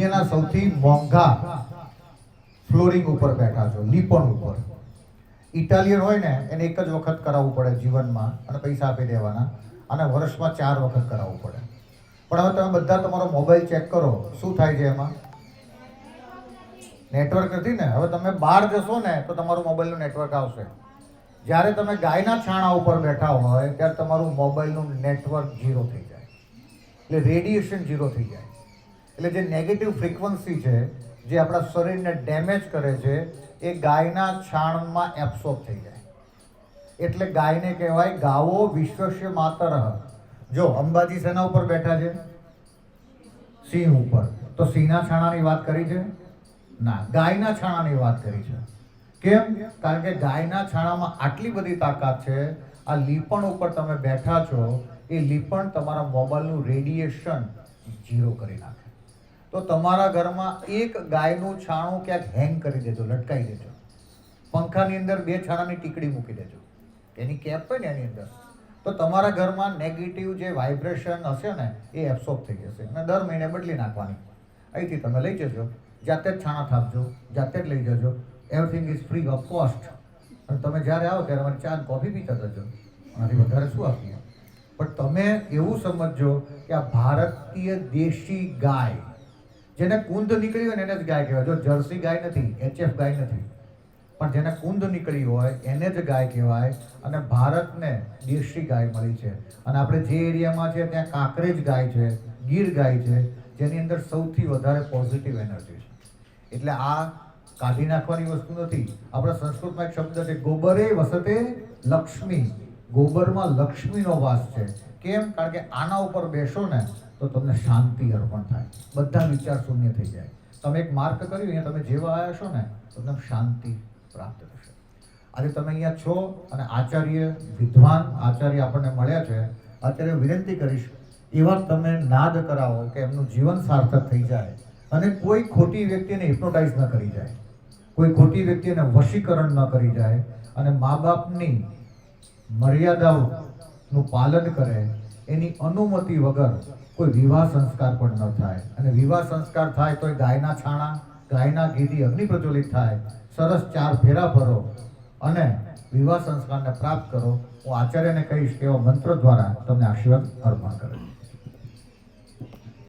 એના સૌથી મોંઘા ફ્લોરિંગ ઉપર બેઠા છો, લીપણ ઉપર. ઇટાલિયન હોય ને એને એક જ વખત કરાવવું પડે જીવનમાં અને પૈસા આપી દેવાના, અને વર્ષમાં 4 વખત કરાવવું પડે. પણ હવે તમે બધા તમારો મોબાઈલ ચેક કરો, શું થાય છે એમાં? નેટવર્ક નથી ને. હવે તમે બહાર જશો ને તો તમારું મોબાઈલનું નેટવર્ક આવશે. જ્યારે તમે ગાયના છાણા ઉપર બેઠા હોય ત્યારે તમારું મોબાઈલનું નેટવર્ક ઝીરો થઈ જાય, એટલે રેડિયેશન ઝીરો થઈ જાય. એટલે જે નેગેટિવ ફ્રીક્વન્સી છે જે આપણા શરીરને ડેમેજ કરે છે એ ગાયના છાણમાં એબ્સોર્બ થઈ જાય. એટલે ગાયને કહેવાય ગાવો વિશ્વસ્ય માતરઃ. જો અંબાજી સેના ઉપર બેઠા છે, સિંહ ઉપર, તો સિંહના છાણાની વાત કરી છે ના, ગાયના છાણાની વાત કરી છે. કેમ? કારણ કે ગાયના છાણામાં આટલી બધી તાકાત છે. આ લીપણ ઉપર તમે બેઠા છો, એ લીપણ તમારા મોબાઈલનું રેડિયેશન ઝીરો કરી નાખે. તો તમારા ઘરમાં એક ગાયનું છાણું ક્યાંક હેંગ કરી દેજો, લટકાઈ દેજો. પંખાની અંદર 2 છાણાની ટીકડી મૂકી દેજો, એની કેપ હોય ને એની અંદર. તો તમારા ઘરમાં નેગેટિવ જે વાઇબ્રેશન હશે ને એ એબ્સોર્બ થઈ જશે, અને દર મહિને બદલી નાખવાની. અહીંથી તમે લઈ જજો, જાતે જ છાણા થાપજો, જાતે જ લઈ જજો. Everything is free of cost. અને તમે જ્યારે આવો ત્યારે અમારી ચા અને કોફી પીતા જજો, આનાથી વધારે શું આપીએ. પણ તમે એવું સમજો કે આ ભારતીય દેશી ગાય, જેને કુંદ નીકળી હોય ને એને જ ગાય કહેવાય. જો જર્સી ગાય નથી, HF ગાય નથી, પણ જેને કુંદ નીકળી હોય એને જ ગાય કહેવાય. અને ભારતને દેશી ગાય મળી છે. અને આપણે જે એરિયામાં છે ત્યાં કાંકરેજ ગાય છે, ગીર ગાય છે, જેની અંદર સૌથી વધારે પોઝિટિવ એનર્જી છે. એટલે આ કાઢી નાખવાની વસ્તુ નથી. આપણા સંસ્કૃતમાં એક શબ્દ છે, ગોબરે વસતે લક્ષ્મી. ગોબરમાં લક્ષ્મીનો વાસ છે. કેમ? કારણ કે આના ઉપર બેસો ને તો તમને શાંતિ અર્પણ થાય, બધા વિચાર શૂન્ય થઈ જાય. તમે એક માર્ક કર્યું, અહીંયા તમે જેવા આવ્યા છો ને તો તમને શાંતિ પ્રાપ્ત થશે. આજે તમે અહીંયા છો અને આચાર્ય, વિદ્વાન આચાર્ય આપણને મળ્યા છે. અત્યારે વિનંતી કરીશ, એવા તમે નાદ કરાવો કે એમનું જીવન સાર્થક થઈ જાય, અને કોઈ ખોટી વ્યક્તિને હિપ્નોટાઇઝ ન કરી જાય, કોઈ ખોટી વ્યક્તિને વશીકરણ ન કરી જાય, અને મા બાપની મર્યાદાઓનું પાલન કરે, એની અનુમતિ વગર કોઈ વિવાહ સંસ્કાર પણ ન થાય. અને વિવાહ સંસ્કાર થાય તો ગાયના છાણા, ગાયના ઘીથી અગ્નિ પ્રજ્વલિત થાય, સરસ 4 ફેરા ફરો અને વિવાહ સંસ્કારને પ્રાપ્ત કરો. હું આચાર્યને કહીશ કે એવા મંત્ર દ્વારા તમને આશીર્વાદ અર્પણ કરે.